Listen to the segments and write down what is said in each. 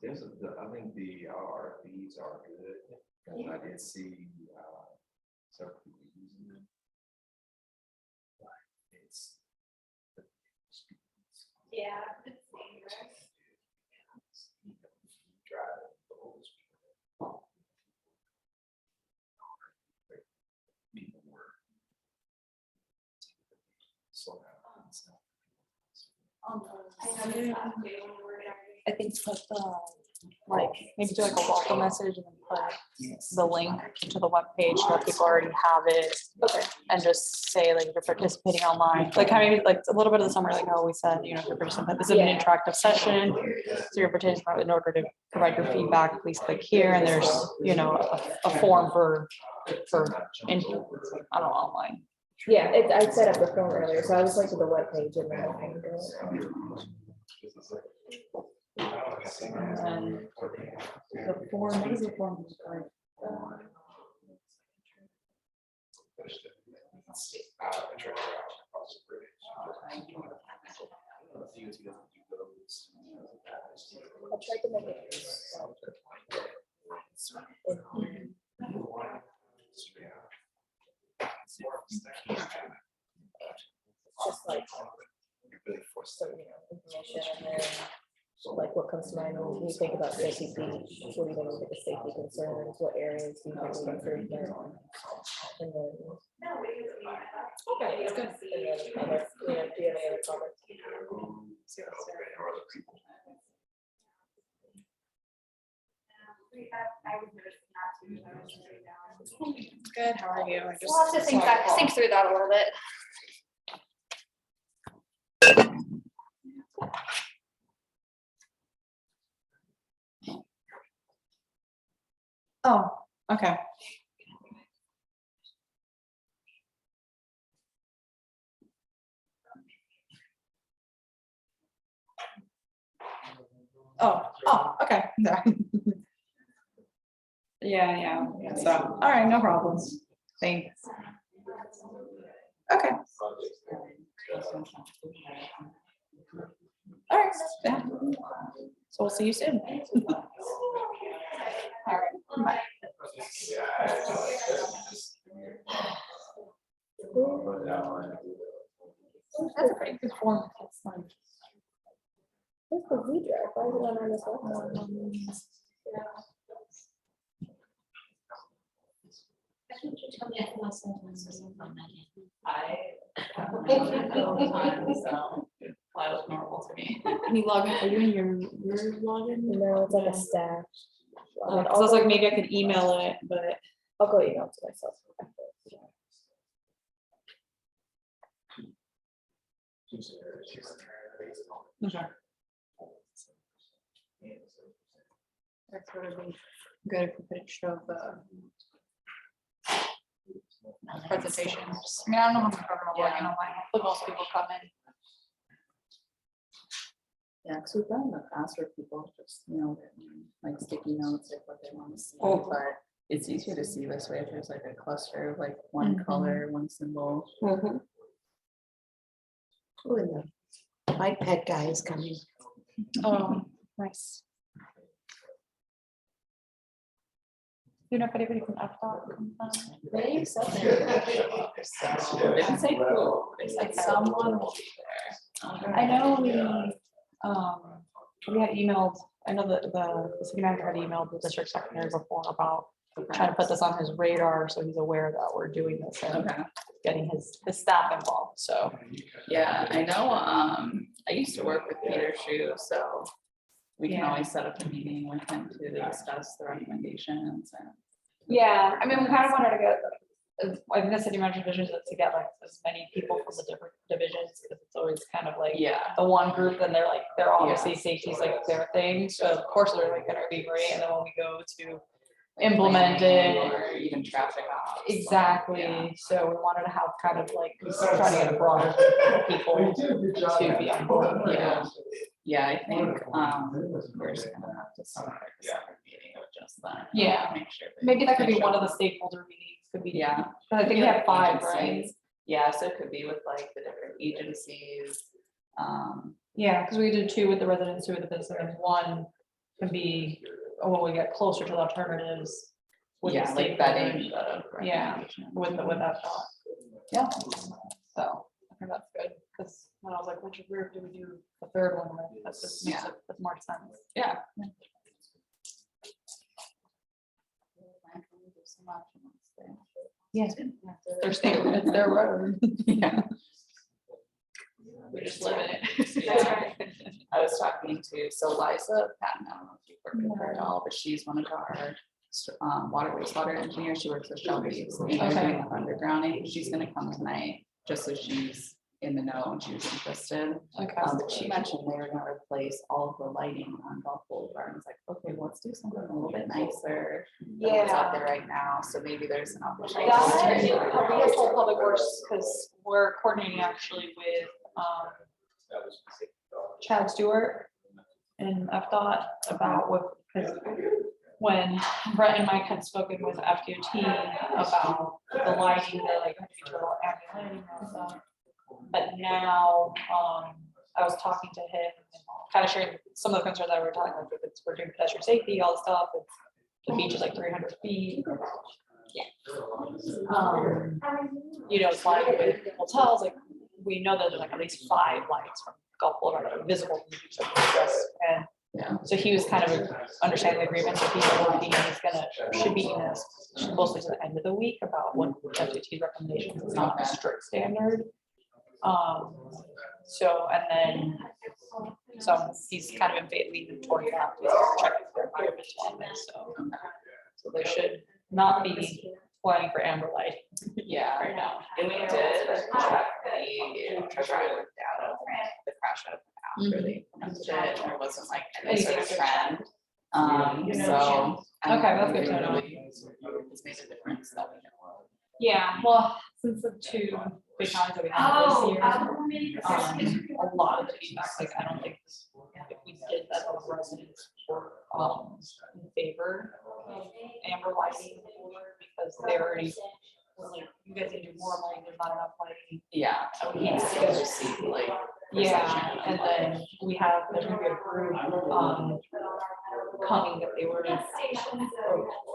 I think the RFPs are good. I did see several people using them. It's it's dangerous. People were slow down. I think put like maybe do like a welcome message and then put the link to the webpage so that people already have it. Okay. And just say like if you're participating online, like kind of like a little bit of the summary, like how we said, you know, if you're participating, this is an interactive session. So you're participating in order to provide your feedback, please click here, and there's, you know, a form for in, I don't know, online. Yeah, I set up the form earlier, so I just went to the webpage and then I can go. And the form, what is the form? I tried to make it. Just like some, you know, information and then like what comes to mind when you think about safety, what do you think of the safety concerns, what areas do you think need improvement, and then okay, it's good. And then other, you know, do you have any other comments? Good, how are you? I just We'll have to think through that a little bit. Oh, okay. Oh, okay. Yeah. So, all right, no problems. Thanks. Okay. All right. Yeah. So we'll see you soon. All right. Bye. That's a pretty good form. That's fun. What's the Z drive? Why is it not on this one? That was normal to me. Can you log in? Are you in your login? No, it's like a stash. I was like, maybe I could email it, but I'll go email it to myself. okay. That's would have been good if we could show the presentations. I mean, I don't know how much program I'm working on, but most people come in. Yeah, because we've done in the past where people just, you know, like sticky notes, like what they want to see, but it's easier to see this way if there's like a cluster of like one color, one symbol. Oh, and the bike pet guy is coming. Oh, nice. You know if anybody from FDOT comes on? They said They didn't say who, they said Like someone will be there. I know we had emailed, I know that the city manager had emailed the district secretary before about trying to put this on his radar, so he's aware that we're doing this and getting his staff involved, so. Yeah, I know, I used to work with Peter Shu, so we can always set up a meeting with him to discuss the recommendations and. Yeah, I mean, we kind of wanted to get, I think the city manager vision is to get like as many people from the different divisions, because it's always kind of like the one group, and they're obviously safety's like their thing, so of course they're like gonna be great, and then when we go to implement it. Or even traffic ops. Exactly, so we wanted to have kind of like, trying to get a broader group of people to be on board. Yeah, I think, we're just gonna have to start a separate meeting of just that. Yeah. Make sure. Maybe that could be one of the stakeholder meetings, could be. Yeah. But I think we have 5, right? Agencies. Yeah, so it could be with like the different agencies. Yeah, because we did 2 with the residents, 2 with the business, and 1 can be, when we get closer to the alternatives. with the Yeah, like stakeholders, vetting. Yeah, with that thought. Yeah. So I think that's good, because when I was like, which group do we do the third one with? That just makes it with more sense. Yeah. Yeah. Their state, it's their road. Yeah. We just live in it. Yeah. I was talking to, so Liza Patton, I don't know if you've worked with her at all, but she's one of our water wastewater engineers. She works with Shelby. So they're doing the undergrounding. She's gonna come tonight, just so she's in the know and she was interested. Okay. But she mentioned they were gonna replace all of the lighting on Gulf Boulevard. And it's like, okay, well, let's do something a little bit nicer than what's out there right now. So maybe there's an opportunity. That, we have whole public works, because we're coordinating actually with, Chad Stewart and FDOT about what, because when Brett and Mike had spoken with FDOT about the lighting, they're like, have to be total ambient lighting and stuff. But now, I was talking to him, and kind of sharing some of the concerns that we were talking about, if it's, we're doing pedestrian safety, all the stuff, it's, the beach is like 300 feet. Yeah. You know, it's like with hotels, like, we know that there's like at least 5 lights from Gulf Boulevard that are visible from the beach that we address. And Yeah. so he was kind of understanding the agreement that he's working, he's gonna, should be in this mostly to the end of the week about what FDOT's recommendations, it's not a strict standard. So, and then, so he's kind of in leading toward that, he's checking their environment, so they should not be planning for amber light. Yeah, Right now. and we did check the treasure island data, the crash out after they implemented it, and there wasn't like any sort of trend. So. I Okay, that's think good to know. It's made a difference that we know of. Yeah, well, since the 2 big times that we had this year, a lot of the feedback, like, I don't think if we did that, the residents were, in favor of amber lighting, because they already were like, you guys need to do more lighting, there's not enough lighting. Yeah, And we we need need to to see like. Yeah, and then we have, there's gonna be a group, coming that they were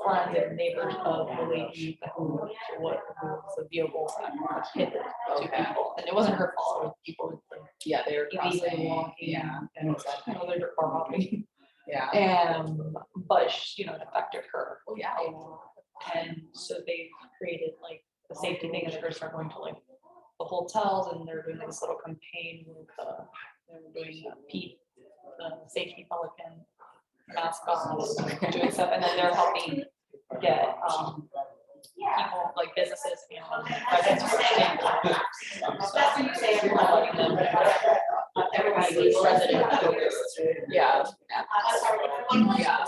friends and neighbors of the lady who was the vehicle that hit the 2 people, and it wasn't her fault, it was people. Yeah, they were Illegally crossing, walking. yeah, And it's like, you know, they're car hopping, yeah. and, but, you know, it affected her. Oh, yeah. And so they created like a safety thing, and they're gonna start going to like the hotels, and they're doing this little campaign with, they're doing Pete, the safety pelican mascots, doing stuff, and then they're helping get, people, like businesses and residents to stay. That's what you say, everybody, them, everybody, resident. Yeah. Yeah.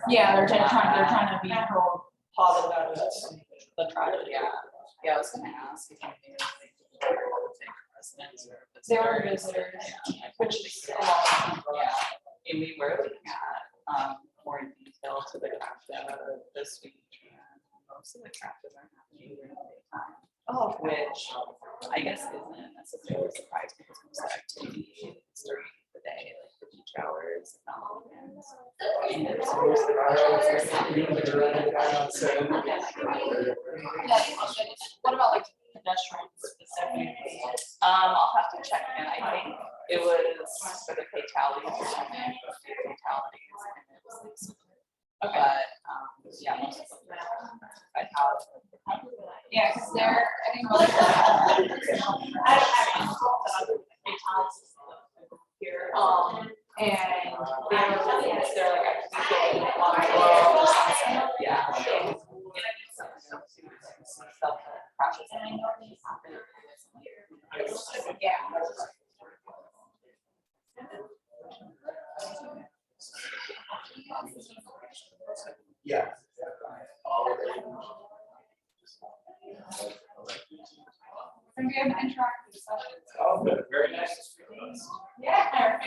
Yeah, they're trying to be pro positive out of the tragedy. Yeah, I was gonna ask if you knew like residents or. They were visitors, Yeah, which is a lot. yeah, and we were looking at more in detail to the craft this week. And most of the crafts are happening during the daytime. Oh, Which I guess isn't necessarily a surprise because most of the activity is during the day, like the beach hours and all weekends. And so most of the projects are happening between. What about like pedestrians specifically? I'll have to check in. I think it was for the fatalities or something, fatalities, and it was like. Okay. But yeah, most of them I have. Yeah, because they're, I think. Here, and they're like, actually Yeah. stuff that crashes. Yeah. Yeah. And we have interactive sessions. Oh, good. Very nice. Yeah.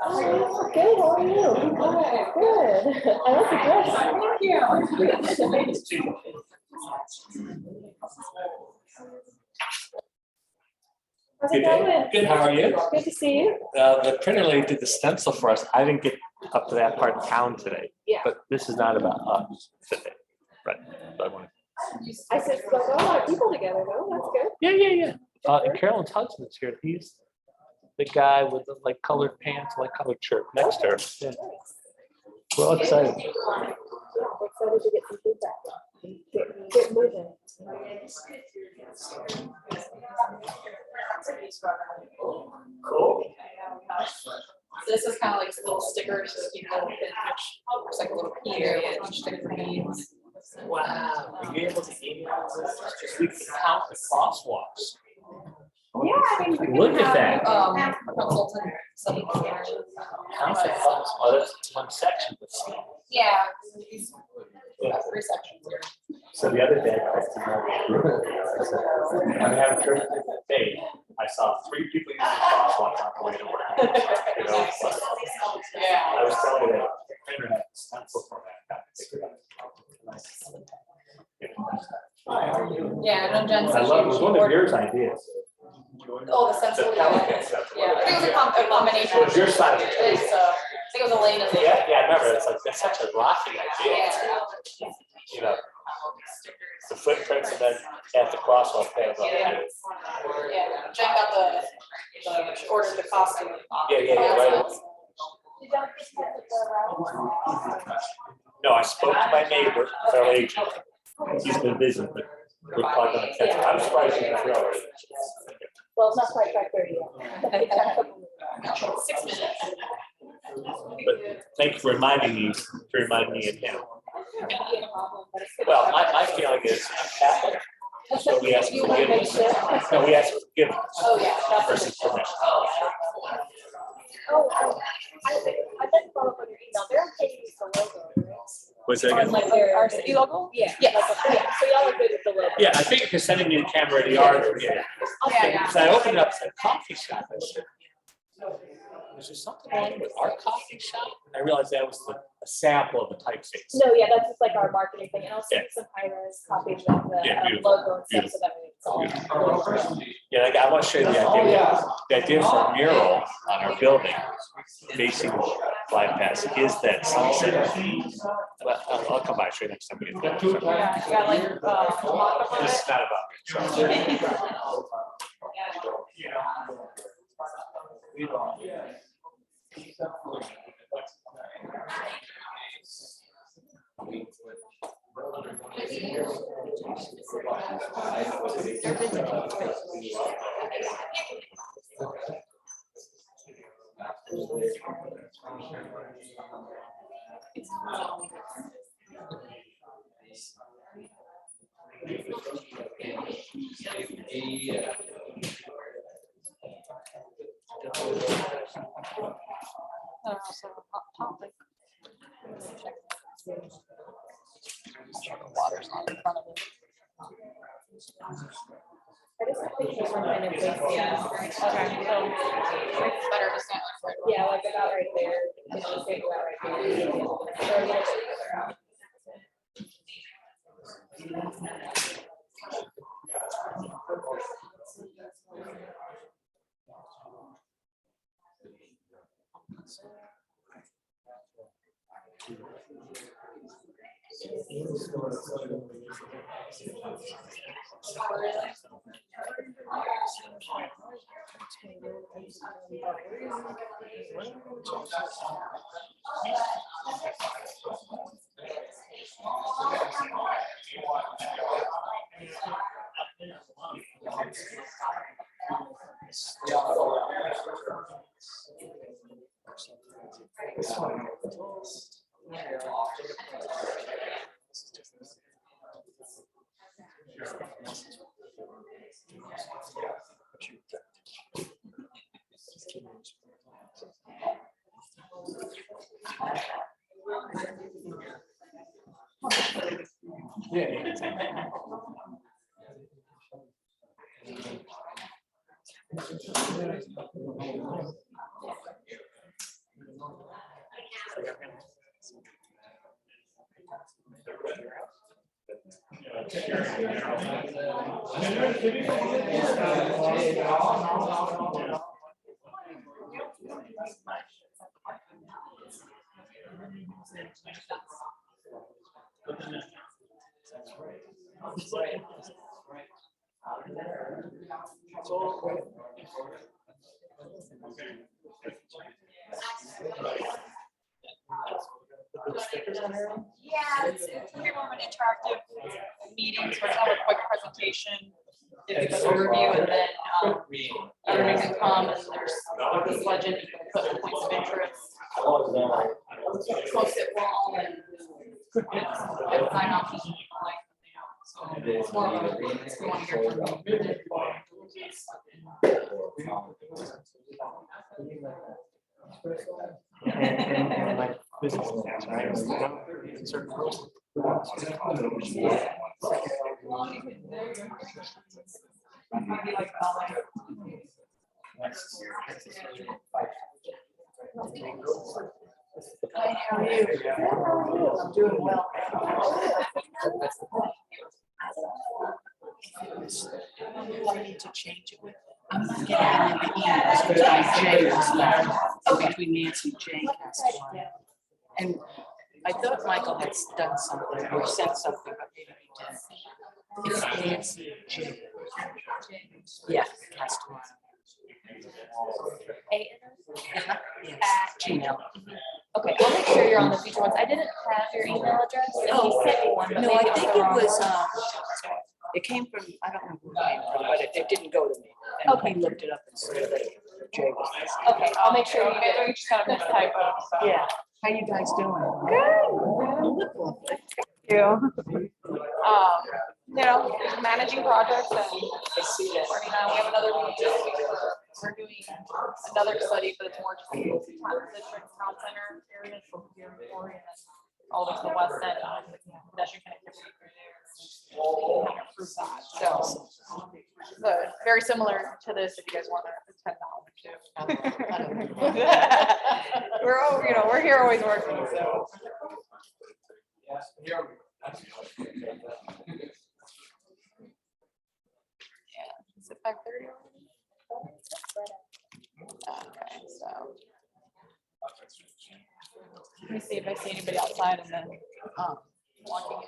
Oh, good, how are you? Good. I like the dress. Thank you. How's it Good day. going? Good, how are you? Good to see you. The printer lady did the stencil for us. I didn't get up to that part of town today. Yeah. But this is not about us today. Right. So I wanted- I said, like, oh, a lot of people together, though, that's good. Yeah. And Carolyn's husband's here. He's the guy with the like colored pants, like colored shirt next to her. Yeah. We're all excited. We're excited to get some feedback. Get moving. Cool. This is kind of like little stickers so people can, it's like a little key area, each sticker needs. Wow. Are you able to email this? We can count the crosswalks. Yeah, I mean. we can Look at have, that. A consultant, something. Count the crosswalks. Oh, that's one section. Yeah. About 3 sections here. So the other day, I had a church day. I saw 3 people using crosswalks on the way to work. You know, I was telling you that the printer had a stencil for that. Yeah, no, Jen I said love it. It was she one of ordered. yours ideas. Oh, the stencil. The Pelican stencil. Yeah, I think it was a combination. It was your side. It's, I think it was Elena's. Yeah, I remember. It's like, that's such a rocky idea. Yeah. You know, the footprints and then at the crosswalk. They have, Yeah, Jen got she ordered the costume. Yeah, right. No, I spoke to my neighbor, federal agent. He's been busy, but we're probably gonna catch him. I'm surprised he's not already. Well, it's not quite 5:30 yet. 6 minutes. But thank you for reminding me of him. Well, my feeling is Catholic. So we ask for forgiveness. No, we ask for forgiveness Oh, yeah. versus permission. Oh, I meant to follow up on your email. They're okay to use the logo, right? Was it On again? like their Our city logo? Yeah. Yes. Like, yeah, so y'all are good with the logo. Yeah, I think you're sending me the camera to the yard. Yeah. So I opened it up, it's a coffee shop. I said, is there something wrong with our coffee shop? And I realized that was a sample of the typeface. No, yeah, that's just like our marketing thing, and I'll send Yeah. you some high-res copies of the Yeah, beautiful, logo and stuff, so that way it's all. Yeah, like, I want to show you the idea. The idea for a mural on our building facing bypass is that sunset. Well, I'll come by and show you next time we get there. Yeah, you got like, mock-up of This it. is not about me. So hot topic. Water's not in front of it. I just think those are kind of big, yeah. Okay, so it's better to stand like right. Yeah, like about right there. You know, say about right there. Or like further out. Yeah, it's gonna be more of an interactive meeting, so it's not a quick presentation. If it's an overview and then everybody can come and there's this legend, you can put points of interest. Post-it wall and sign off. So it's more of a, it's more here for And like business class, right? Certain rules. maybe like, Hi, how are you? I'm doing well. I need to change it with. I'm not getting any of the emails between Jay and stuff, between Nancy and Jay. And I thought Michael had done something or sent something, but maybe he didn't. It's Nancy Jay. Yeah, Castellano. Yes, Gmail. Okay, I'll make sure you're on the future ones. I didn't have your email address. And he sent me one, but No, maybe I think the it wrong was, one. it came from, I don't know who it came from, but it didn't go to me. And Okay. he looked it up and said that Jay was. Okay, I'll make sure you you get guys are just kind of mixed typo, so. Yeah. How you guys doing? You know, managing projects and working on, we have another meeting this week. We're doing another study, but it's more just the different town center areas from here and Corey and then all the way to the west end, pedestrian connectivity through there. Improve that. So, but very similar to this, if you guys want to attend that one too. We're all, you know, we're here always working, so. Yeah, is it 5:30 already? Okay, so. Let me see if I see anybody outside and then, walking in.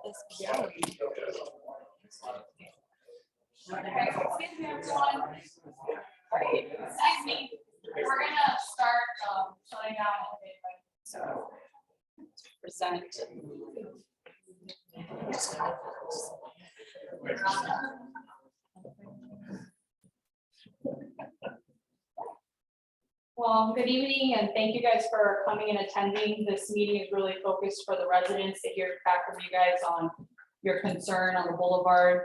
Excuse me, everyone. Right, excuse me. We're gonna start shutting down in a bit, but So present. Well, good evening and thank you guys for coming and attending. This meeting is really focused for the residents to hear back from you guys on your concern on the boulevard.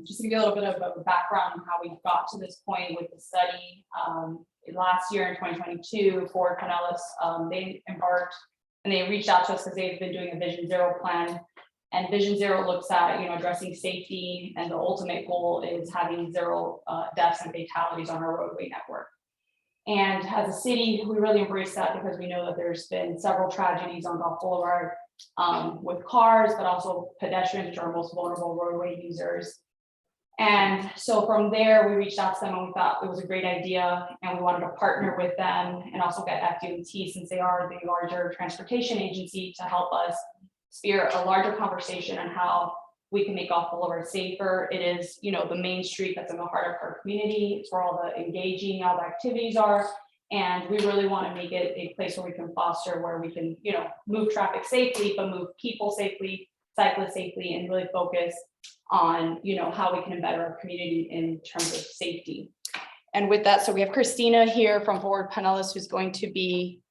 Just to give you a little bit of a background on how we got to this point with the study. Last year in 2022, Ford Pinellas, they embarked and they reached out to us because they've been doing a Vision Zero plan. And Vision Zero looks at, addressing safety, and the ultimate goal is having zero deaths and fatalities on our roadway network. And as a city, we really embrace that because we know that there's been several tragedies on Gulf Boulevard with cars, but also pedestrians, which are our most vulnerable roadway users. And so from there, we reached out to them and we thought it was a great idea and we wanted to partner with them and also get FDOT, since they are the larger transportation agency, to help us spear a larger conversation on how we can make Gulf Boulevard safer. It is, the main street that's in the heart of our community. It's where all the engaging, all the activities are. And we really want to make it a place where we can foster, where we can, move traffic safely, but move people safely, cyclists safely, and really focus on, how we can better our community in terms of safety. And with that, so we have Christina here from Ford Pinellas, who's going to be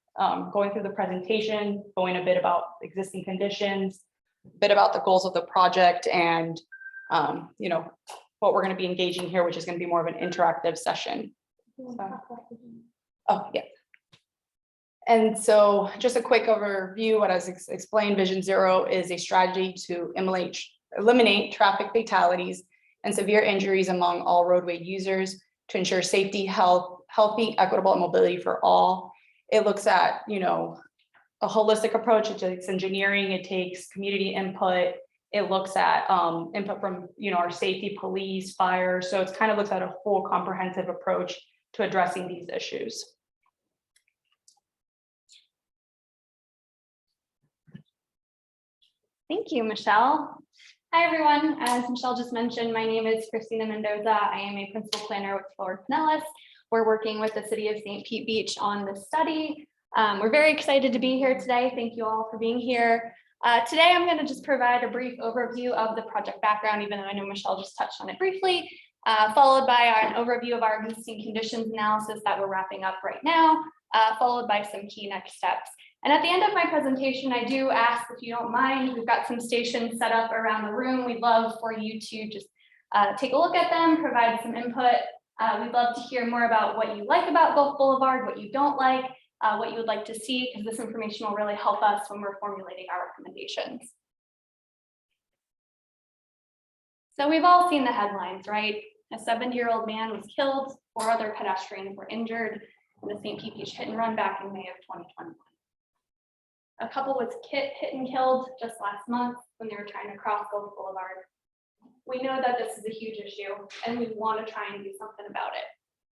going through the presentation, going a bit about existing conditions, a bit about the goals of the project, and what we're going to be engaging here, which is going to be more of an interactive session. Oh, yeah. And so just a quick overview, what I was explained, Vision Zero is a strategy to eliminate traffic fatalities and severe injuries among all roadway users to ensure safety, healthy, equitable mobility for all. It looks at, a holistic approach. It takes engineering, it takes community input. It looks at input from, our safety, police, fire. So it's kind of looks at a full comprehensive approach to addressing these issues. Thank you, Michelle. Hi, everyone. As Michelle just mentioned, my name is Christina Mendoza. I am a principal planner with Ford Pinellas. We're working with the city of St. Pete Beach on this study. We're very excited to be here today. Thank you all for being here. Today, I'm going to just provide a brief overview of the project background, even though I know Michelle just touched on it briefly, followed by an overview of our existing conditions analysis that we're wrapping up right now, followed by some key next steps. And at the end of my presentation, I do ask, if you don't mind, we've got some stations set up around the room. We'd love for you to just take a look at them, provide some input. We'd love to hear more about what you like about Gulf Boulevard, what you don't like, what you would like to see, because this information will really help us when we're formulating our recommendations. So we've all seen the headlines, right? A 70-year-old man was killed, 4 other pedestrians were injured in the St. Pete Beach hit and run back in May of 2021. A couple was hit and killed just last month when they were trying to cross Gulf Boulevard. We know that this is a huge issue and we want to try and do something about it.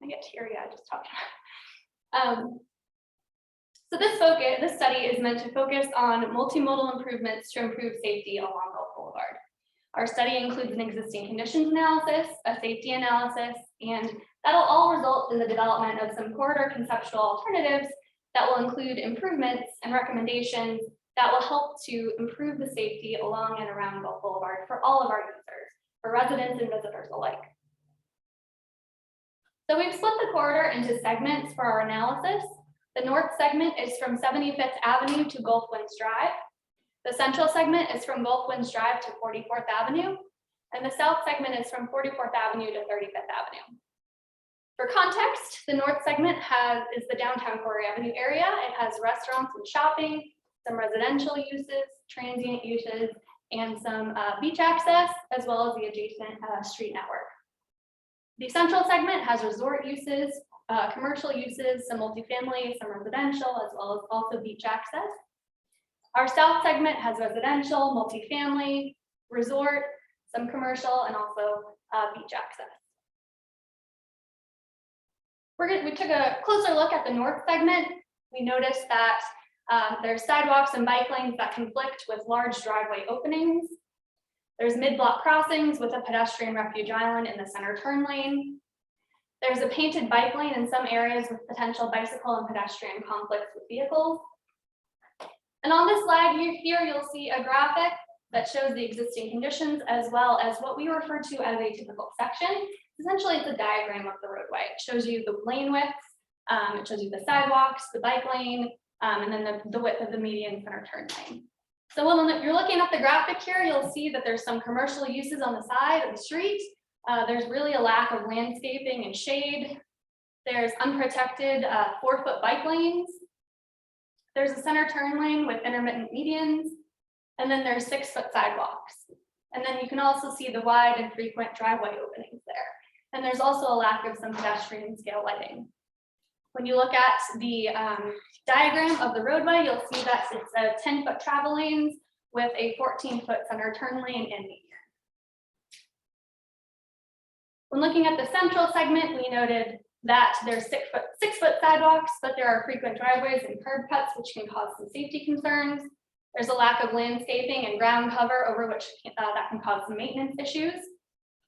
I get teary, I just talked. So this study is meant to focus on multimodal improvements to improve safety along Gulf Boulevard. Our study includes an existing conditions analysis, a safety analysis, and that'll all result in the development of some corridor conceptual alternatives that will include improvements and recommendations that will help to improve the safety along and around Gulf Boulevard for all of our users, for residents and visitors alike. So we've split the corridor into segments for our analysis. The north segment is from 75th Avenue to Gulf Winds Drive. The central segment is from Gulf Winds Drive to 44th Avenue. And the south segment is from 44th Avenue to 35th Avenue. For context, the north segment is the downtown Corey Avenue area. It has restaurants and shopping. some residential uses, transient uses, and some beach access, as well as the adjacent street network. The central segment has resort uses, commercial uses, some multifamily, some residential, as well as also beach access. Our south segment has residential, multifamily, resort, some commercial, and also beach access. We took a closer look at the north segment. We noticed that there's sidewalks and bike lanes that conflict with large driveway openings. There's mid-block crossings with a pedestrian refuge island in the center turn lane. There's a painted bike lane in some areas with potential bicycle and pedestrian conflicts with vehicles. And on this slide here, you'll see a graphic that shows the existing conditions as well as what we refer to as a typical section. Essentially, it's a diagram of the roadway. It shows you the lane widths, it shows you the sidewalks, the bike lane, and then the width of the median center turn lane. So when you're looking at the graphic here, you'll see that there's some commercial uses on the side of the street. There's really a lack of landscaping and shade. There's unprotected 4-foot bike lanes. There's a center turn lane with intermittent medians, and then there's 6-foot sidewalks. And then you can also see the wide and frequent driveway openings there. And there's also a lack of some pedestrian scale lighting. When you look at the diagram of the roadway, you'll see that it's a 10-foot travel lanes with a 14-foot center turn lane in median. When looking at the central segment, we noted that there's 6-foot sidewalks, but there are frequent driveways and curb cuts, which can cause some safety concerns. There's a lack of landscaping and ground cover over which that can cause some maintenance issues.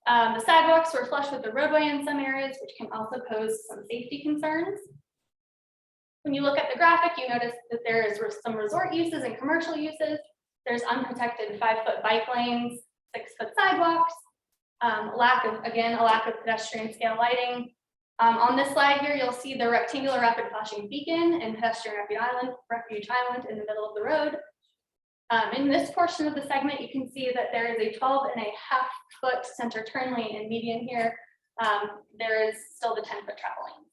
The sidewalks were flush with the roadway in some areas, which can also pose some safety concerns. When you look at the graphic, you notice that there is some resort uses and commercial uses. There's unprotected 5-foot bike lanes, 6-foot sidewalks, a lack of pedestrian scale lighting. On this slide here, you'll see the rectangular rapid flashing beacon and pedestrian refuge island in the middle of the road. In this portion of the segment, you can see that there is a 12.5-foot center turn lane in median here. There is still the 10-foot travel lane.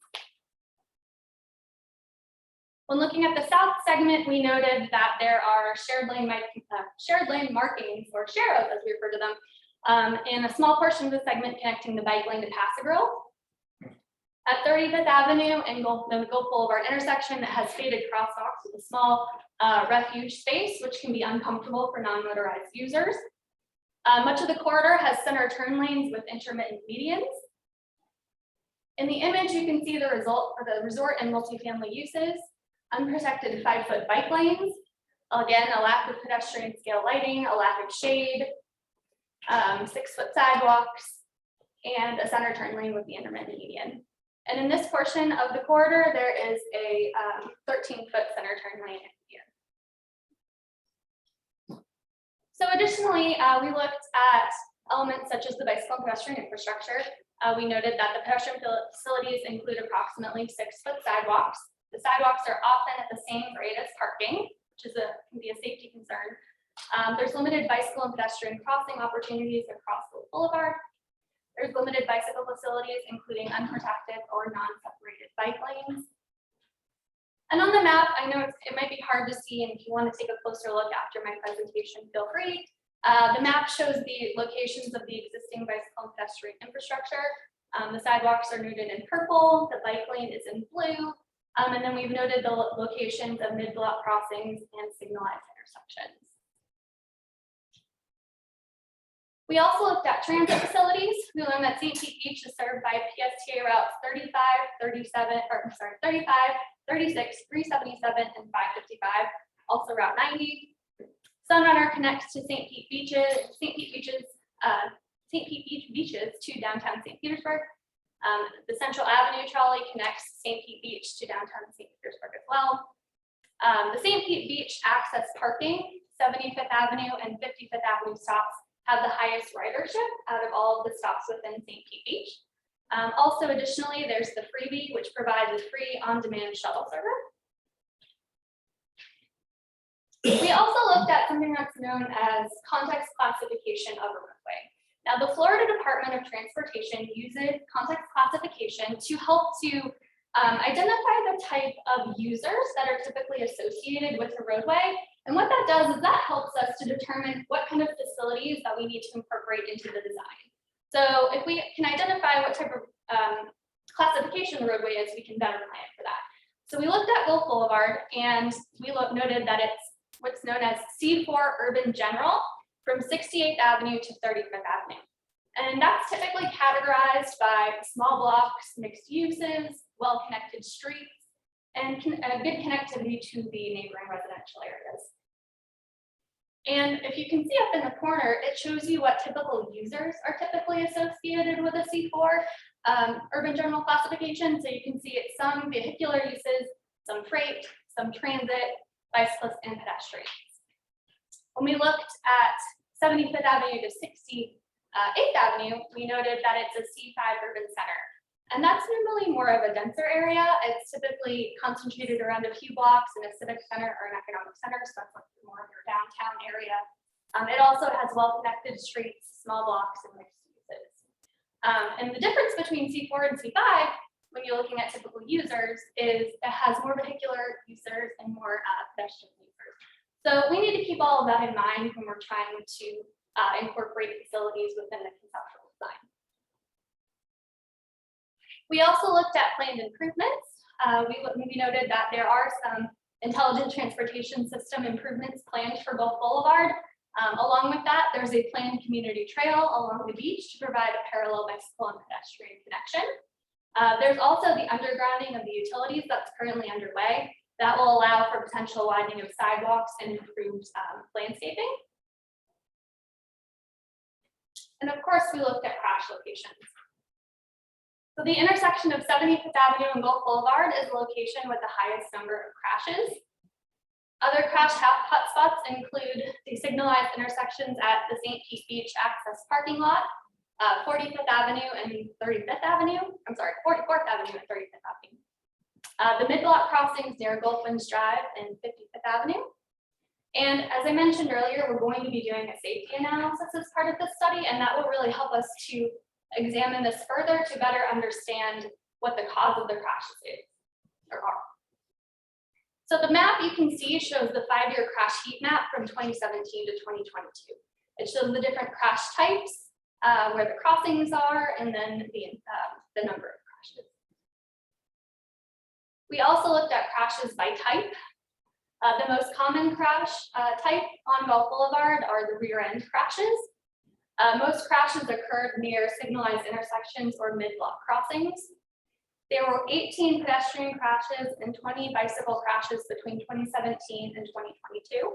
When looking at the south segment, we noted that there are shared lane markings, or sharrows as we refer to them, in a small portion of the segment connecting the bike lane to Pass-A-Grill. At 35th Avenue and the Gulf Boulevard intersection, that has faded crosswalks with a small refuge space, which can be uncomfortable for non-motorized users. Much of the corridor has center turn lanes with intermittent medians. In the image, you can see the result for the resort and multifamily uses: unprotected 5-foot bike lanes, again, a lack of pedestrian scale lighting, a lack of shade, 6-foot sidewalks, and a center turn lane with the intermittent median. And in this portion of the corridor, there is a 13-foot center turn lane. So additionally, we looked at elements such as the bicycle and pedestrian infrastructure. We noted that the pedestrian facilities include approximately 6-foot sidewalks. The sidewalks are often at the same grade as parking, which can be a safety concern. There's limited bicycle and pedestrian crossing opportunities across the boulevard. There's limited bicycle facilities, including unprotected or non-separated bike lanes. And on the map, I know it might be hard to see, and if you want to take a closer look after my presentation, feel free. The map shows the locations of the existing bicycle and pedestrian infrastructure. The sidewalks are noted in purple, the bike lane is in blue, and then we've noted the locations of mid-block crossings and signalized intersections. We also looked at transit facilities. We learned that St. Pete Beach is served by PSTA routes 35, 36, 377, and 555, also Route 90. Sunrunner connects to St. Pete Beach beaches to downtown St. Petersburg. The Central Avenue trolley connects St. Pete Beach to downtown St. Petersburg as well. The St. Pete Beach access parking, 75th Avenue and 55th Avenue stops have the highest ridership out of all of the stops within St. Pete Beach. Also, additionally, there's the Freebie, which provides a free on-demand shuttle service. We also looked at something that's known as context classification of a roadway. Now, the Florida Department of Transportation uses context classification to help to identify the type of users that are typically associated with the roadway. And what that does is that helps us to determine what kind of facilities that we need to incorporate into the design. So if we can identify what type of classification the roadway is, we can better plan for that. So we looked at Gulf Boulevard and we noted that it's what's known as C4 Urban General from 68th Avenue to 35th Avenue. And that's typically categorized by small blocks, mixed uses, well-connected streets, and a good connectivity to the neighboring residential areas. And if you can see up in the corner, it shows you what typical users are typically associated with a C4 urban general classification. So you can see it's some vehicular uses, some freight, some transit, bicyclists, and pedestrians. When we looked at 75th Avenue to 68th Avenue, we noted that it's a C5 urban center. And that's normally more of a denser area. It's typically concentrated around a few blocks in a civic center or an economic center. So that's like more of your downtown area. It also has well-connected streets, small blocks, and mixed uses. And the difference between C4 and C5, when you're looking at typical users, is it has more vehicular users and more pedestrian users. So we need to keep all of that in mind when we're trying to incorporate facilities within the conceptual design. We also looked at planned improvements. We noted that there are some intelligent transportation system improvements planned for Gulf Boulevard. Along with that, there's a planned community trail along the beach to provide a parallel bicycle and pedestrian connection. There's also the undergrounding of the utilities that's currently underway that will allow for potential widening of sidewalks and improved landscaping. And of course, we looked at crash locations. So the intersection of 75th Avenue and Gulf Boulevard is the location with the highest number of crashes. Other crash hotspots include the signalized intersections at the St. Pete Beach access parking lot, 45th Avenue and 35th Avenue. I'm sorry, 44th Avenue and 35th Avenue. The mid-block crossings near Gulfwinds Drive and 55th Avenue. And as I mentioned earlier, we're going to be doing a safety analysis as part of this study, and that will really help us to examine this further to better understand what the cause of the crashes is or are. So the map you can see shows the 5-year crash heat map from 2017 to 2022. It shows the different crash types, where the crossings are, and then the number of crashes. We also looked at crashes by type. The most common crash type on Gulf Boulevard are the rear end crashes. Most crashes occurred near signalized intersections or mid-block crossings. There were 18 pedestrian crashes and 20 bicycle crashes between 2017 and 2022.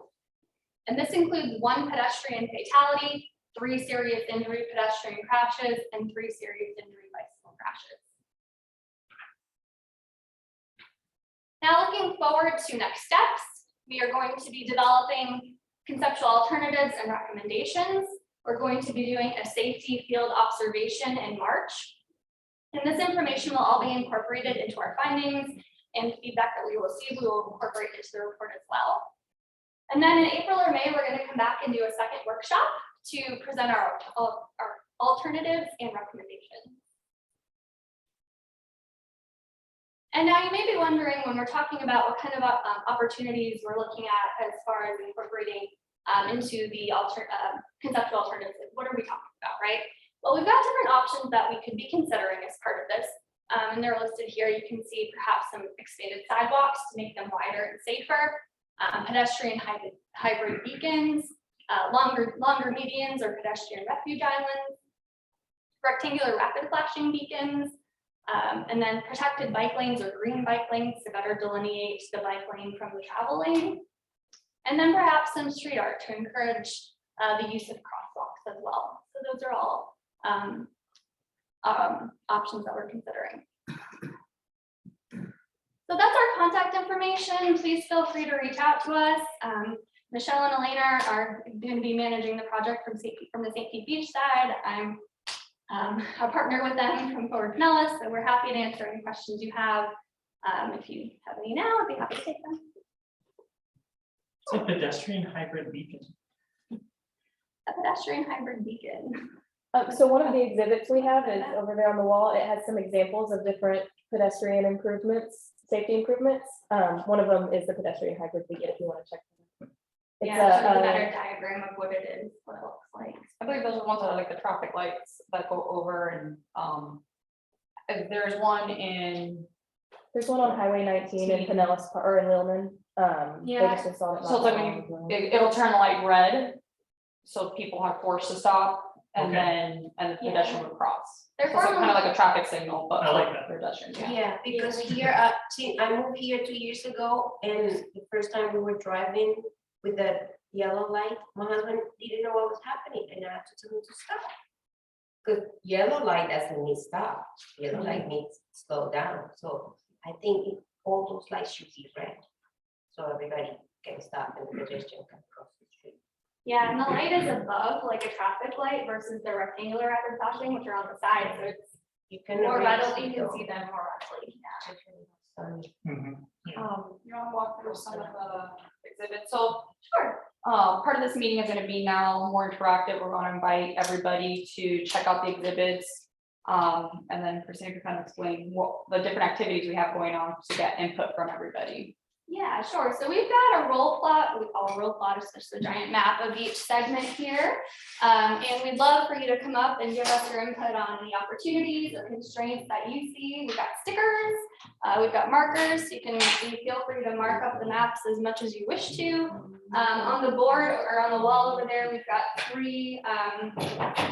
And this includes 1 pedestrian fatality, 3 serious injury pedestrian crashes, and 3 serious injury bicycle crashes. Now looking forward to next steps, we are going to be developing conceptual alternatives and recommendations. We're going to be doing a safety field observation in March. And this information will all be incorporated into our findings, and feedback that we will receive, we will incorporate into the report as well. And then in April or May, we're going to come back and do a second workshop to present our alternatives and recommendations. And now you may be wondering, when we're talking about what kind of opportunities we're looking at as far as incorporating into the conceptual alternatives, what are we talking about, right? Well, we've got different options that we could be considering as part of this. And they're listed here. You can see perhaps some expanded sidewalks to make them wider and safer, pedestrian hybrid beacons, longer medians or pedestrian refuge islands, rectangular rapid flashing beacons, and then protected bike lanes or green bike lanes to better delineate the bike lane from the travel lane. And then perhaps some street art to encourage the use of crosswalks as well. So those are all options that we're considering. So that's our contact information. Please feel free to reach out to us. Michelle and Elena are going to be managing the project from the St. Pete Beach side. I'm a partner with them from Blvd, so we're happy to answer any questions you have. If you have any now, I'd be happy to take them. It's a pedestrian hybrid beacon. A pedestrian hybrid beacon. So one of the exhibits we have is over there on the wall. It has some examples of different pedestrian improvements, safety improvements. One of them is the pedestrian hybrid we get if you want to check. It's Yeah, it's a a, better diagram of what it is, what it looks like. I believe those are the ones that are like the traffic lights that go over and, if there's one in, there's one on Highway 19 in Pinellas or in Lilman. They Yeah. just installed it. so it's like when you, it'll turn the light red. So people are forced to stop and Okay. then, and the Yeah. pedestrian would cross. They're So it's kind of formally- like a traffic signal, but I like for that. pedestrians, yeah. Yeah, because here, see, I moved here 2 years ago, and the first time we were driving with the yellow light, my husband didn't know what was happening, and I had to tell him to stop. Because yellow light doesn't mean stop, yellow light means slow down, so I think all those lights should be red. So everybody can stop and the pedestrian can cross the street. Yeah, and the light is above, like a traffic light versus the rectangular rapid flashing, which are on the side, so it's You can. more already readily, you can see see them more readily, yeah. them. Mhm. You wanna walk through some of the exhibits? So, Sure. part of this meeting is gonna be now more interactive. We're gonna invite everybody to check out the exhibits. And then Christina can kind of explain what the different activities we have going on to get input from everybody. Yeah, sure. So we've got a roll plot, we call a roll plot, it's just a giant map of each segment here. And we'd love for you to come up and give us your input on the opportunities or constraints that you see. We've got stickers, we've got markers. You feel free to mark up the maps as much as you wish to. On the board or on the wall over there, we've got 3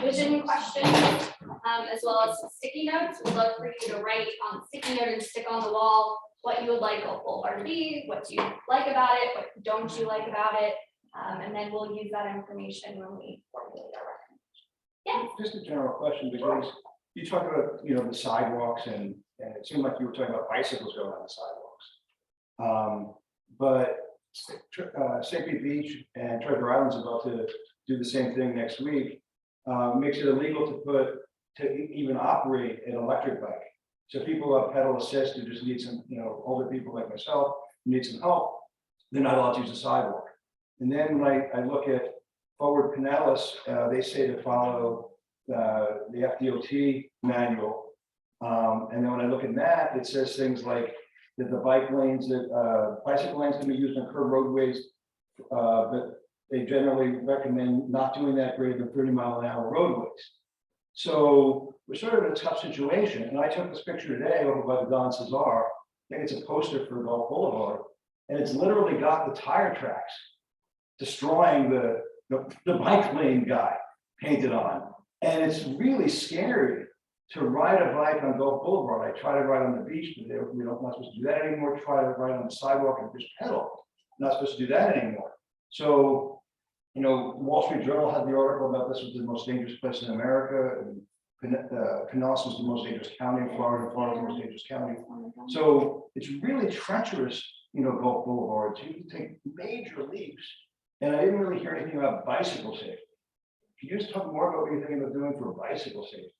vision questions, as well as some sticky notes. We'd love for you to write on the sticky note and stick on the wall what you would like a full RV, what you like about it, what don't you like about it, and then we'll use that information when we formulate our recommendation. Yeah. Just a general question, because you talk about, the sidewalks and it seemed like you were talking about bicycles going on the sidewalks. But St. Pete Beach and Treasure Island's about to do the same thing next week. Makes it illegal to even operate an electric bike. So people who have pedal assist who just need some, older people like myself, who need some help, they're not allowed to use the sidewalk. And then when I look at Forward Pinellas, they say to follow the FDOT manual. And then when I look at that, it says things like that the bicycle lanes can be used on curb roadways, but they generally recommend not doing that greater than 30-mile-an-hour roadways. So we're sort of in a tough situation. And I took this picture today over by the Don Cesar. I think it's a poster for Gulf Boulevard. And it's literally got the tire tracks destroying the bike lane guy painted on. And it's really scary to ride a bike on Gulf Boulevard. I try to ride on the beach, but we're not supposed to do that anymore. Try to ride on the sidewalk and just pedal. Not supposed to do that anymore. So, Wall Street Journal had the article about this was the most dangerous place in America. And Pinellas was the most dangerous county in Florida. Florida was the most dangerous county. So it's really treacherous, Gulf Boulevard. So you can take major leaps. And I didn't really hear anything about bicycle safety. Can you just talk more about what you're thinking of doing for bicycle safety?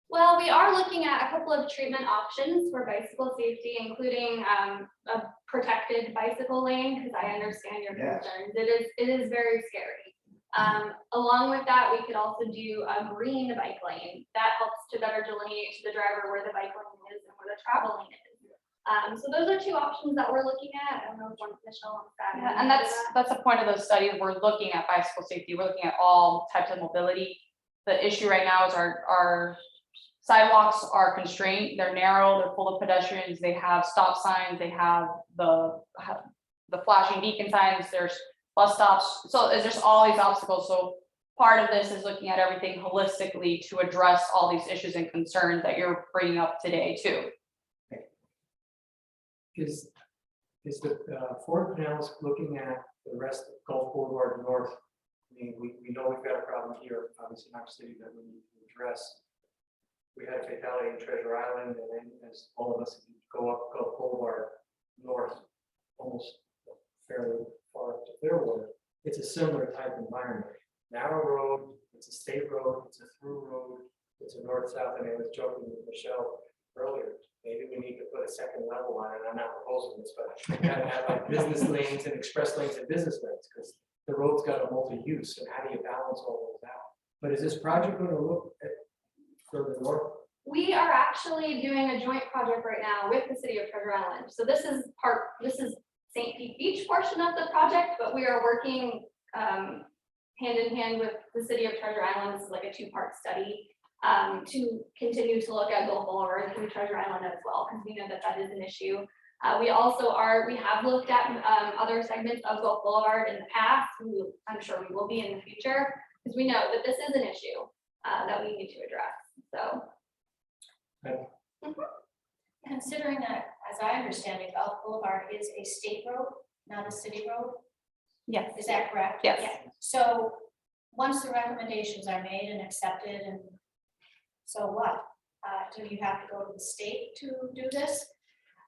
Well, we are looking at a couple of treatment options for bicycle safety, including a protected bicycle lane, because I understand your Yes. concerns. It is very scary. Along with that, we could also do a green bike lane that helps to better delineate to the driver where the bike lane is and where the travel lane is. So those are 2 options that we're looking at. I don't know if Michelle wants that. Yeah, and that's the point of those studies. We're looking at bicycle safety. We're looking at all types of mobility. The issue right now is our sidewalks are constrained. They're narrow, they're full of pedestrians, they have stop signs, they have the flashing beacon signs, there's bus stops. So there's just all these obstacles. So part of this is looking at everything holistically to address all these issues and concerns that you're bringing up today too. Is the Fort Pinellas looking at the rest of Gulf Boulevard North? I mean, we know we've got a problem here, obviously in our city, that we need to address. We had a fatality in Treasure Island, and then as all of us go up Gulf Boulevard North, almost fairly far up to Clearwater, it's a similar type environment. Narrow road, it's a state road, it's a through road, it's a north-south, and I was joking with Michelle earlier. Maybe we need to put a second level on it. I'm not proposing this, but we gotta have like business lanes and express lanes and business lanes, because the road's got a multi-use, and how do you balance all those out? But is this project going to look at further north We are actually doing a joint project right now with the city of Treasure Island. So this is St. Pete Beach portion of the project, but we are working hand in hand with the city of Treasure Island. This is like a two-part study to continue to look at Gulf Boulevard through Treasure Island as well, because we know that that is an issue. We have looked at other segments of Gulf Boulevard in the past. I'm sure we will be in the future, because we know that this is an issue that we need to address, so. Considering that, as I understand it, Gulf Boulevard is a state road, not a city road, Yes. is that correct? Yes. Yeah. So, once the recommendations are made and accepted, and so what? Do you have to go to the state to do this?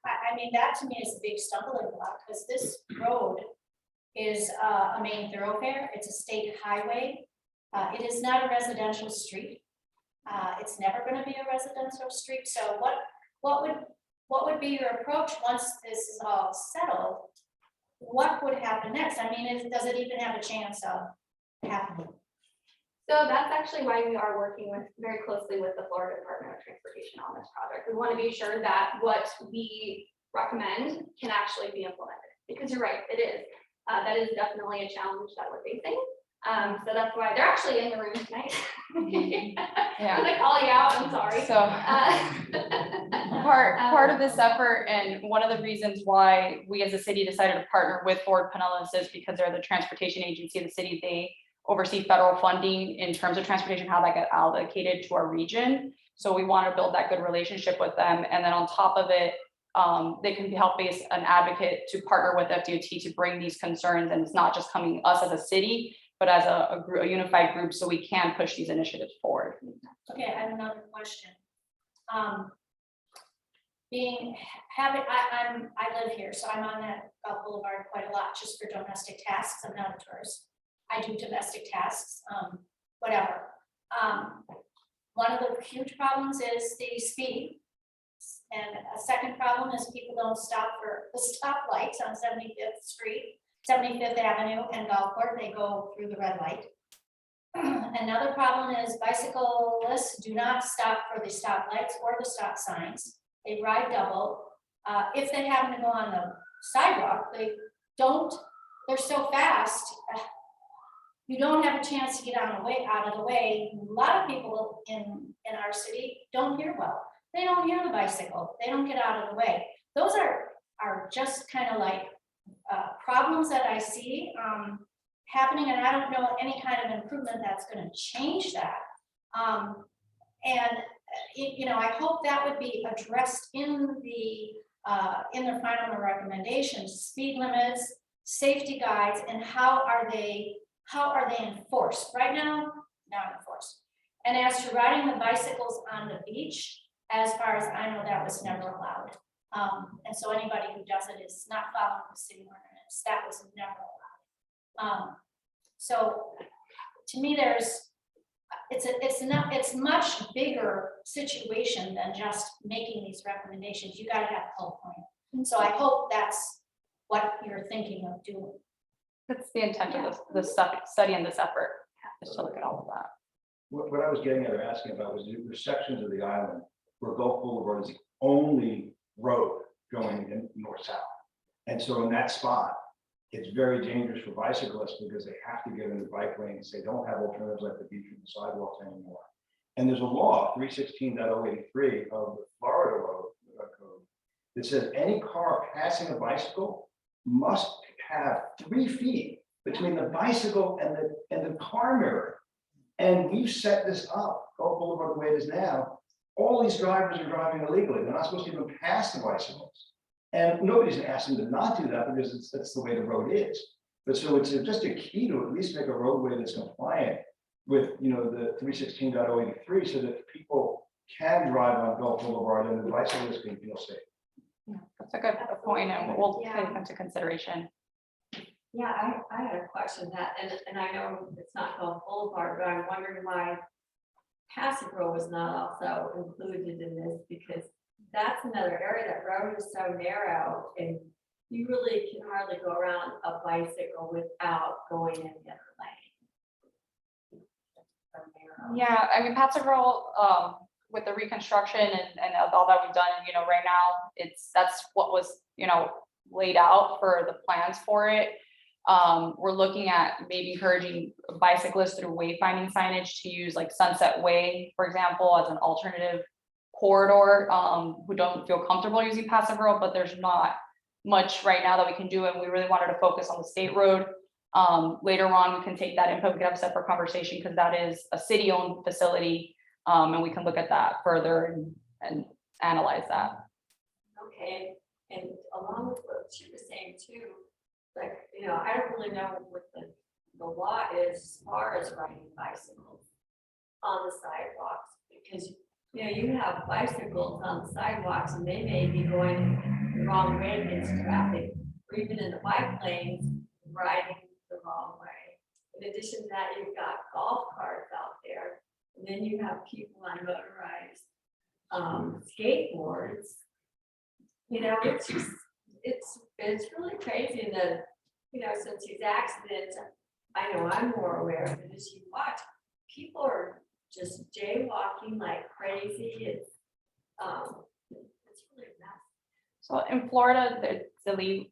I mean, that to me is a big stumbling block, because this road is a main thoroughfare, it's a state highway. It is not a residential street. It's never gonna be a residential street, so what would be your approach once this is all settled? What would happen next? I mean, does it even have a chance of happening? So that's actually why we are working very closely with the Florida Department of Transportation on this project. We want to be sure that what we recommend can actually be implemented, because you're right, it is. That is definitely a challenge that we're facing. So that's why they're actually in the room tonight. Yeah. I call you out, I'm sorry. So part of this effort, and one of the reasons why we as a city decided to partner with Ford Pinellas is because they're the transportation agency of the city. They oversee federal funding in terms of transportation, how that got allocated to our region. So we want to build that good relationship with them. And then on top of it, they can help us an advocate to partner with FDOT to bring these concerns. And it's not just coming us as a city, but as a unified group, so we can push these initiatives forward. Okay, I have another question. I live here, so I'm on that Gulf Boulevard quite a lot, just for domestic tasks. I'm not a tourist. I do domestic tasks, whatever. One of the huge problems is the speed. And a second problem is people don't stop for the stoplights on 75th Street, 75th Avenue and Gulfport. They go through the red light. Another problem is bicyclists do not stop for the stoplights or the stop signs. They ride double. If they happen to go on the sidewalk, they're so fast, you don't have a chance to get out of the way. A lot of people in our city don't hear well. They don't hear the bicycle. They don't get out of the way. Those are just kind of like problems that I see happening, and I don't know any kind of improvement that's going to change that. I hope that would be addressed in the final recommendations, speed limits, safety guides, and how are they enforced? Right now, not enforced. And as to riding the bicycles on the beach, as far as I know, that was never allowed. And so anybody who does it is not following the city ordinance. That was never allowed. So to me, it's much bigger situation than just making these recommendations. You got to have a whole plan. So I hope that's what you're thinking of doing. That's the intent of the study and this effort, is to look at all of that. What I was getting at or asking about was there's sections of the island where Gulf Boulevard is the only road going in north-south. And so in that spot, it's very dangerous for bicyclists because they have to get in the bike lanes. They don't have alternatives like the beach and the sidewalks anymore. And there's a law, 316.083 of the Florida Road Code, that says any car passing a bicycle must have 3 feet between the bicycle and the car mirror. And we've set this up, Gulf Boulevard the way it is now. All these drivers are driving illegally. They're not supposed to even pass the bicycles. And nobody's asking them to not do that because that's the way the road is. But so it's just a key to at least make a roadway that's compliant with the 316.083 so that people can drive on Gulf Boulevard and the bicyclists can feel safe. That's a good point, and we'll take it into consideration. Yeah, I had a question that, and I know it's not Gulf Boulevard, but I'm wondering why Passive Road was not also included in this, because that's another area. That road is so narrow and you really can hardly go around a bicycle without going in the other lane. Yeah, I mean, Passive Road, with the reconstruction and all that we've done, you know, right now, that's what was, you know, laid out for the plans for it. We're looking at maybe encouraging bicyclists through wayfinding signage to use like Sunset Way, for example, as an alternative corridor, who don't feel comfortable using passive rail, but there's not much right now that we can do, and we really wanted to focus on the state road. Later on, we can take that input, we can have a separate conversation, because that is a city-owned facility, and we can look at that further and analyze that. Okay, and along with what she was saying too, like, you know, I don't really know what the law is as far as riding bicycles on the sidewalks, because, you know, you have bicycles on the sidewalks and they may be going the wrong way against traffic, or even in the bike lanes, riding the wrong way. In addition to that, you've got golf carts out there, and then you have people on motorized skateboards. You know, it's just, it's really crazy. And then, you know, since these accidents, I know I'm more aware of it as you watch, people are just jaywalking like crazy. It's really a mess. So in Florida, it's illegal,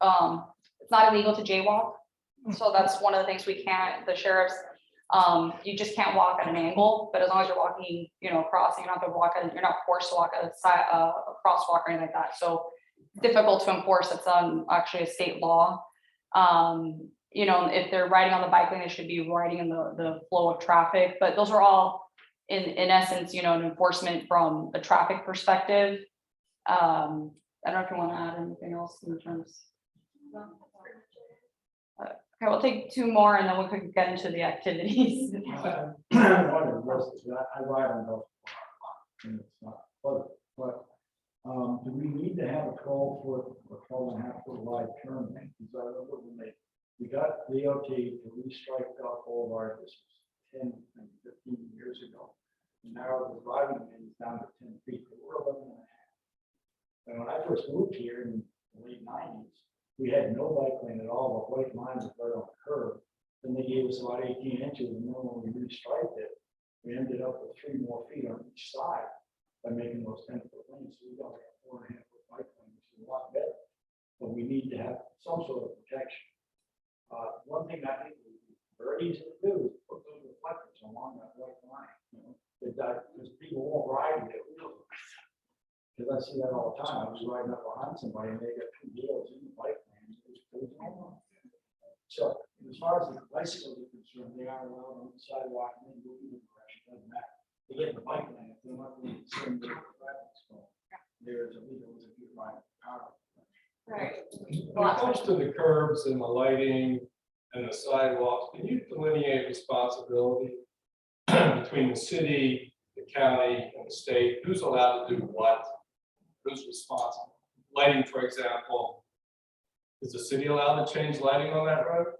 it's not illegal to jaywalk. So that's one of the things we can't, the sheriffs, you just can't walk at an angle, but as long as you're walking, you know, across, you're not gonna walk at, you're not forced to walk at a crosswalk or anything like that. So difficult to enforce. It's actually a state law. You know, if they're riding on the bike lane, they should be riding in the flow of traffic, but those are all in essence, you know, an enforcement from a traffic perspective. I don't know if you want to add anything else in terms. Okay, we'll take two more and then we could get into the activities. I ride on those. And it's not pleasant, but do we need to have a 12-foot or 12.5-foot wide turn lane? Because I remember when we got DOT to restripe Gulf Boulevard, this was 10 and 15 years ago. And now the driving lane is down to 10 feet, but we're 11.5. And when I first moved here in the late 90s, we had no bike lane at all. The white line was right on the curb. Then they gave us about 18 inches, and then when we restriped it, we ended up with 3 more feet on each side by making those 10-foot lanes. So we got like a 4.5-foot bike lane, which is a lot better. But we need to have some sort of protection. One thing I think would be very easy to do is put those reflectors along that white line. You know, because people won't ride with it. Because I see that all the time. I was riding up behind somebody and they got 2 wheels in the bike lane. So as far as the bicycles are concerned, they are allowed on the sidewalk and then go either direction. Doesn't matter. They get in the bike lane. If they're not going to send the traffic flow, there's a legal if you ride power. Right. When it comes to the curbs and the lighting and the sidewalks, can you delineate responsibility between the city, the county, and the state? Who's allowed to do what? Who's responsible? Lighting, for example, is the city allowed to change lighting on that road?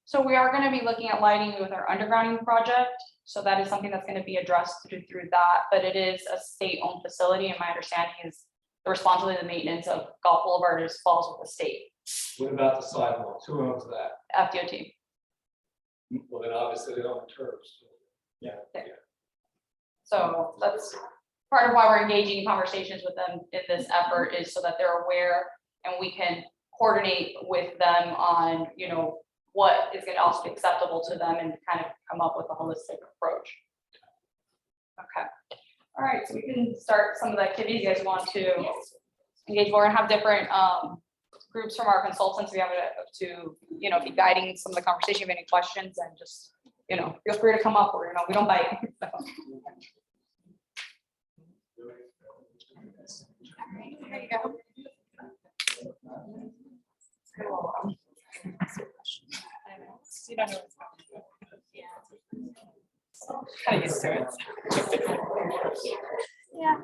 So we are going to be looking at lighting with our undergrounding project. So that is something that's going to be addressed through that, but it is a state-owned facility, and my understanding is the responsibility of the maintenance of Gulf Boulevard falls with the state. What about the sidewalks? Who owns that? FDOT. Well, then obviously they own the curbs. Yeah. So that's part of why we're engaging in conversations with them in this effort, is so that they're aware and we can coordinate with them on, you know, what is going to also be acceptable to them and kind of come up with a holistic approach. Okay. All right, so we can start some of the activities you guys want to engage. We're gonna have different groups from our consultants. We have to, you know, be guiding some of the conversation. If you have any questions, and just, you know, feel free to come up, or, you know, we don't bite. So. There you go. You don't know what's going on. Yeah. Kind of used to it. Yeah.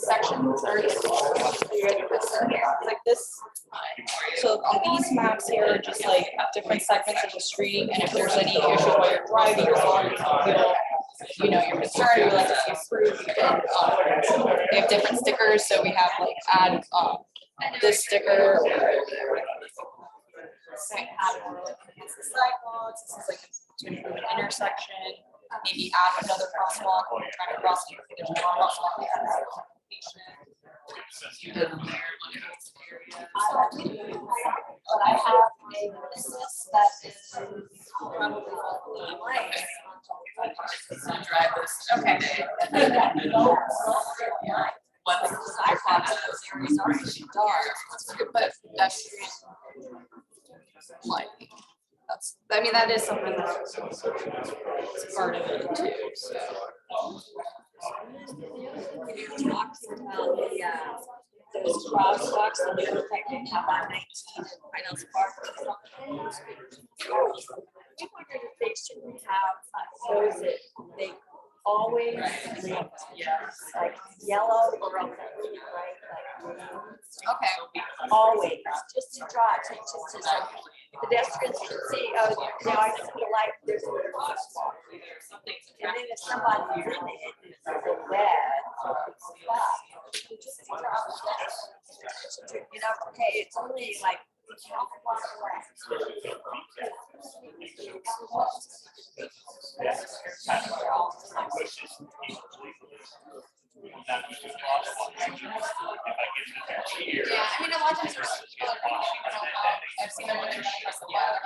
Sections are like this. So on these maps here are just like different segments of the street, and if there's any issues while you're driving or while you know, you're concerned, you would like to see improved, you can, we have different stickers, so we have like add this sticker, say add crosswalks, this is like to improve an intersection, maybe add another crosswalk, when you're trying to cross the crosswalk. But I have a business that is probably right. Drive this, okay. What the sidewalks in those areas are dark, but that's like, I mean, that is something that's part of it too, so. Talks about those crosswalks that they look like they have on 19 and Pinellas Park. We wondered if they shouldn't have those that they always like yellow or else, right? Okay. Always, just to draw attention to some pedestrians can see, oh, now I see the light, there's a crosswalk. And then if somebody's in it, it's a red, stop. Just to draw attention, you know, okay, it's only like half a block away. Yeah, I mean, a lot of times there's people that are, I've seen them when they're running across the water.